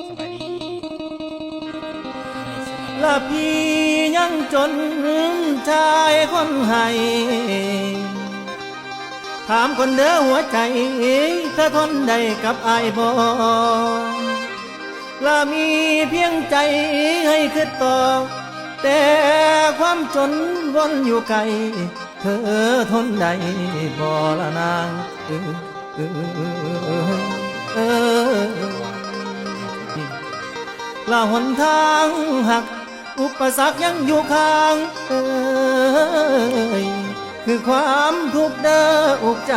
สบายดีละพี่ยังจนชายคนให้ถามคนเด้อหัวใจเธอทนได้กับอายบ่ละมีเพียงใจให้คิดต่อแต่ความจนวนอยู่ไกลเธอทนได้บ่ละนางเออ ละหนทางหักอุปสรรคยังอยู่ข้างคือความทุกข์เด้ออุกใจ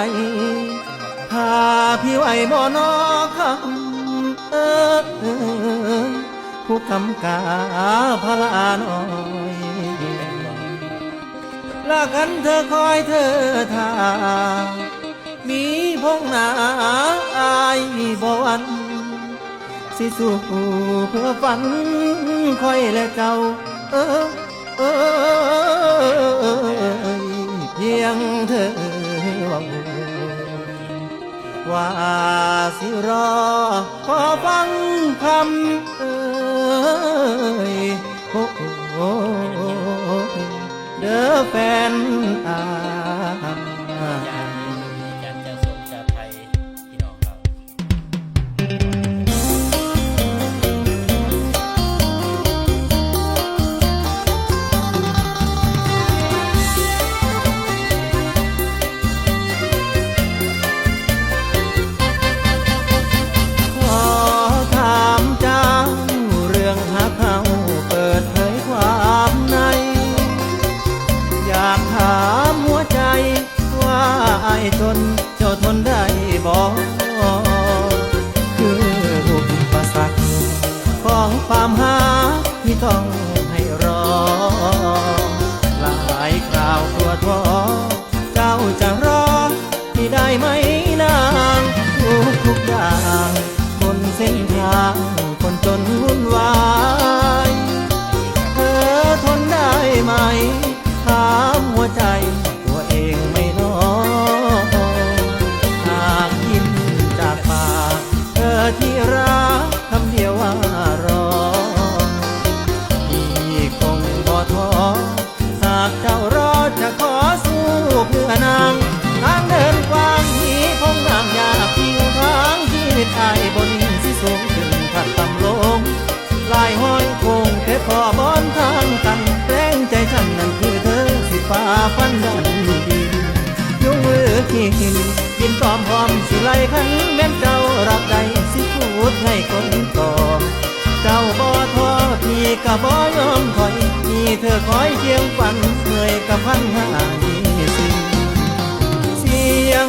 ถ้าพี่ไหวบ่นอคำผู้กำกาพลาน้อยละกันเธอคอยเธอทามีพงหนาอายบ่หวันสิสู้เพื่อฝันคอยและเจ้าเพียงเธอว่าสิรอขอฟังคำเด้อแฟนอา จันเจ้าสมชาไทยพี่น้องครับขอถามเจ้าเรื่องหาเขาเปิดเผยความในอยากถามหัวใจว่าไอ้จนเจ้าทนได้บ่คืออุปสรรคของความหาที่ต้องให้รอหลายคราวตัวท้อเจ้าจะรอที่ได้ไหมนางทุกอย่างบนเส้นทางคนจนวุ่นวายเธอทนได้ไหมถามหัวใจตัวเองไม่น้อหากยิ้มจากปากเธอที่รักคำเดียวว่ารอพี่คงบ่ท้อหากเจ้ารอจะขอสู้เพื่อนางทางเดินกว้างที่คงนางอยากทิ้งทางชีวิตไอ้บนสิสูงถึงขัดต่ำลงลายห้อยคงแต่พอบอนทางกันแรงใจฉันนั้นคือเธอสิฟ้าฟันดันดินยกมือที่หินยินตอมพร้อมสิไลขันแม่นเจ้ารับใดสิพูดให้คนต่อเจ้าบ่ท้อพี่ก็บ่ยอมถอยมีเธอคอยเคียงฝันเหนื่อยกับพันหาดีสิเสียง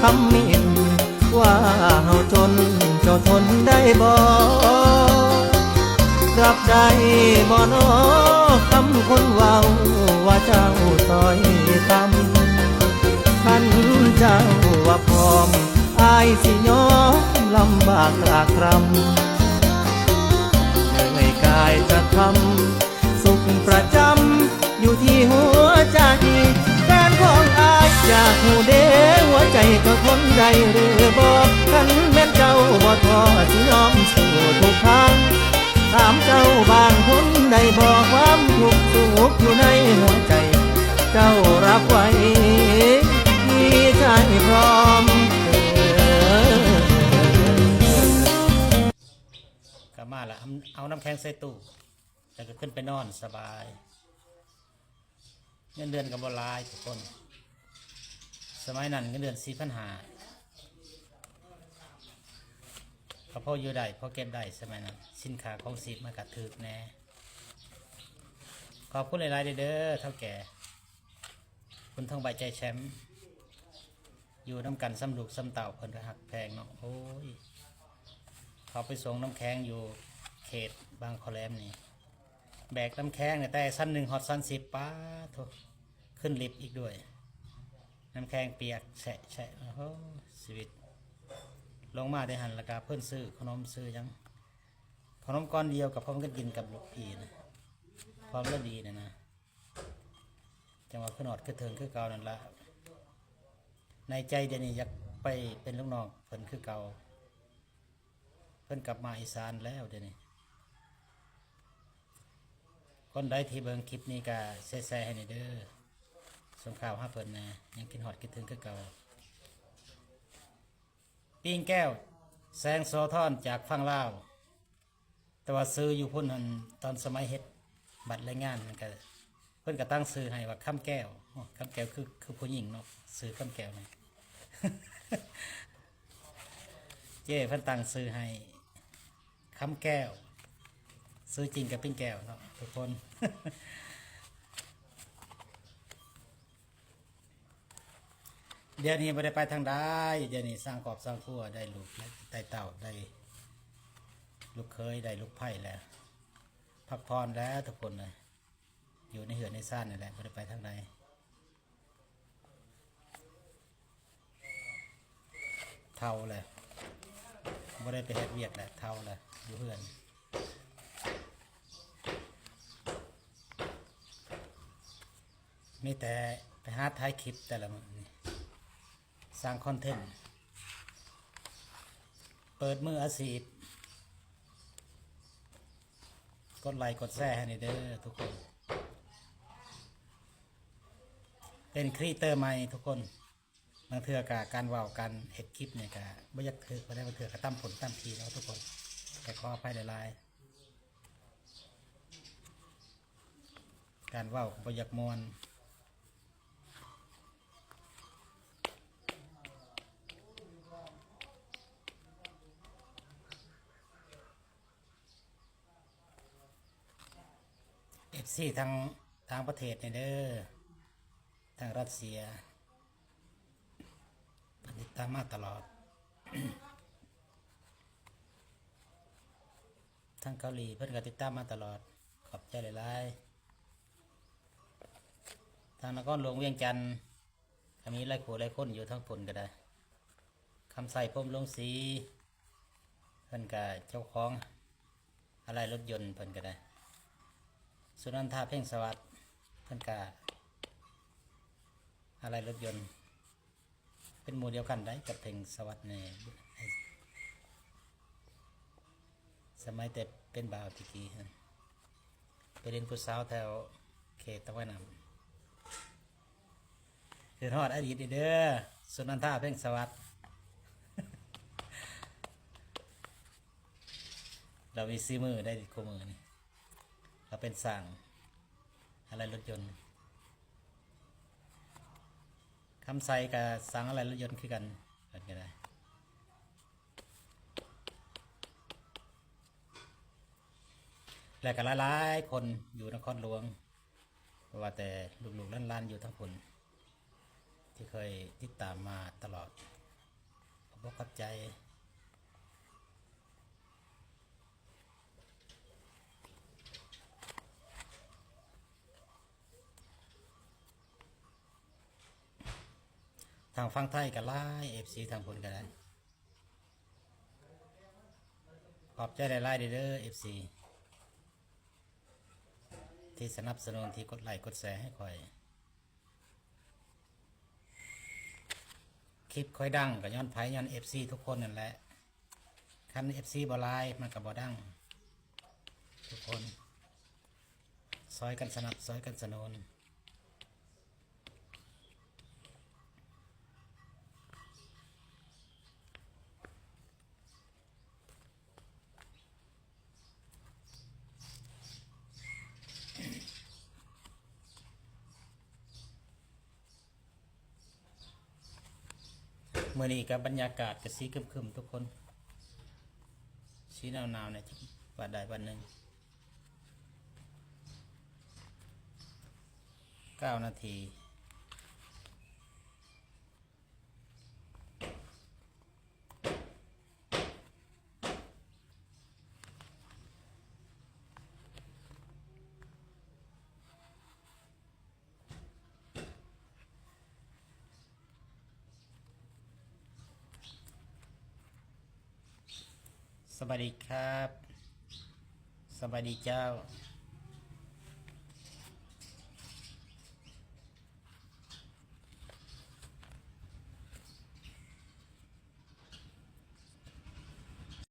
คำมิ่นว่าเฮาจนเจ้าทนได้บ่รับได้บ่นอคำคนเว้าว่าเจ้าต้อยต่ำขันเจ้าว่าพร้อมอายสิยอมลำบากตรากตรำเหนื่อยกายจะทำสุขประจำอยู่ที่หัวใจแฟนของอายอยากหูเด้หัวใจเจ้าทนได้หรือบอกขันแม่นเจ้าบ่ท้อสิยอมสู้ทุกทางถามเจ้าบางคนได้บอกความทุกข์สุขอยู่ในหัวใจเจ้ารับไว้มีใจพร้อมกลับมาละเอาน้ำแข็งใส่ตู้แล้วก็ขึ้นไปนอนสบายเงินเดือนกับบหลายทุกคนสมัยนั้นเงินเดือน4,500ก็พออยู่ได้พอเก็บได้สมัยนั้นสินค้าของสิบมากัดถือแน่ขอบคุณหลายๆเด้อเท่าแก่คุณทองใบใจแชมป์อยู่น้ำกันซ้ำลูกซ้ำเต่าเพิ่นก็หักแพงเนาะโอ้ยเขาไปส่งน้ำแข็งอยู่เขตบางคอแหลมนี่แบกน้ำแข็งเนี่ยแต่สั้น1 ฮอตสั้น10ป้าโถขึ้นลิฟต์อีกด้วยน้ำแข็งเปียกแฉะโอ้โหชีวิตลงมาได้หันราคาเพิ่นซื้อขนมซื้อยังขนมก้อนเดียวกับพ่อมันก็กินกับลูกพีนะความเลือดีนะจังหวะขึ้นหอดขึ้นเทิงขึ้นเก่านั่นละในใจเดี๋ยวนี้อยากไปเป็นลูกน้องเพิ่นคือเก่า พิ่นกลับมาอีสานแล้วเดี๋ยวนี้คนใดที่เบิ่งคลิปนี้ก็แชร์ให้หน่อยเด้อส่งข่าวหาเพิ่นนะยังคิดฮอดคิดถึงคือเก่าปิ้งแก้วแสงโซทอนจากฝั่งลาวแต่ว่าซื้ออยู่พุ่นนั่นตอนสมัยเฮ็ดบัตรแรงงานมันก็เพิ่นก็ตั้งซื้อให้ว่าคำแก้วอ๋อคำแก้วคือผู้หญิงเนาะซื้อคำแก้วนี่ เจ้เพิ่นตั้งซื้อให้คำแก้วซื้อจริงกับปิ้งแก้วเนาะทุกคน เดี๋ยวนี้ไม่ได้ไปทางใดเดี๋ยวนี้สร้างกอบสร้างครัวได้ลูกได้เต่าได้ลูกเคยได้ลูกไผ่แล้วพักผ่อนแล้วทุกคนเลยอยู่ในเหือนในซ่านนี่แหละไม่ได้ไปทางใดเท่าเลยไม่ได้ไปเฮ็ดเวียกแหละเท่าเลยอยู่เหือนมีแต่ไปหาท้ายคลิปแต่ละมื้อนี่สร้างคอนเทนต์เปิดมืออาชีพกดไลค์กดแชร์ให้หน่อยเด้อทุกคนเป็นครีเอเตอร์ใหม่ทุกคนบางเทื่อกการเว้าการเฮ็ดคลิปเนี่ยก็บ่อยากถือบ่ได้บางเทื่อก็ตามผลตามทีแล้วทุกคนแต่ขออภัยหลายๆการเว้าบ่อยากม่วนFC ทางประเทศเนี่ยเด้อทางรัสเซียติดตามมาตลอด ทางเกาหลีเพิ่นก็ติดตามมาตลอดขอบใจหลายๆทางนครหลวงเวียงจันทน์ก็มีหลายคนอยู่ทั้งผลก็ได้คำใส่พรมลงสีเพิ่นก็เจ้าของอะไรรถยนต์เพิ่นก็ได้สุนันทาเพ่งสวัสดิ์เพิ่นก็อะไรรถยนต์เป็นหมู่เดียวกันได้กับเพ่งสวัสดิ์ในสมัยแต่เป็นบ่าวตะกี้ไปเรียนผู้สาวแถวเขตตะวันอำคือทอดอดีตเด้อสุนันทาเพ่งสวัสดิ์ เรามีซีมือได้คู่มือนี่เราเป็นสั่งอะไรรถยนต์คำใส่กับสั่งอะไรรถยนต์คือกันก็ได้และก็หลายๆคนอยู่นครหลวงเพราะว่าแต่ลูกๆล้านๆอยู่ทั้งคนที่เคยติดตามมาตลอดขอบคุณใจทางฝั่งไทยก็ไล่FC ทางคนก็ได้ขอบใจหลายๆเด้อ FC ที่สนับสนุนที่กดไลค์กดแชร์ให้คอยคลิปค่อยดังก็ย้อนไผย้อน FC ทุกคนนั่นแหละคัน FC บ่ไลค์มันก็บ่ดังทุกคนซอยกันสนับซอยกันสนุนเมื่อนี้กับบรรยากาศกระสีครึมๆทุกคนสีหนาวๆเนี่ยวันใดวันหนึ่ง9 นาทีสวัสดีครับสวัสดีเจ้า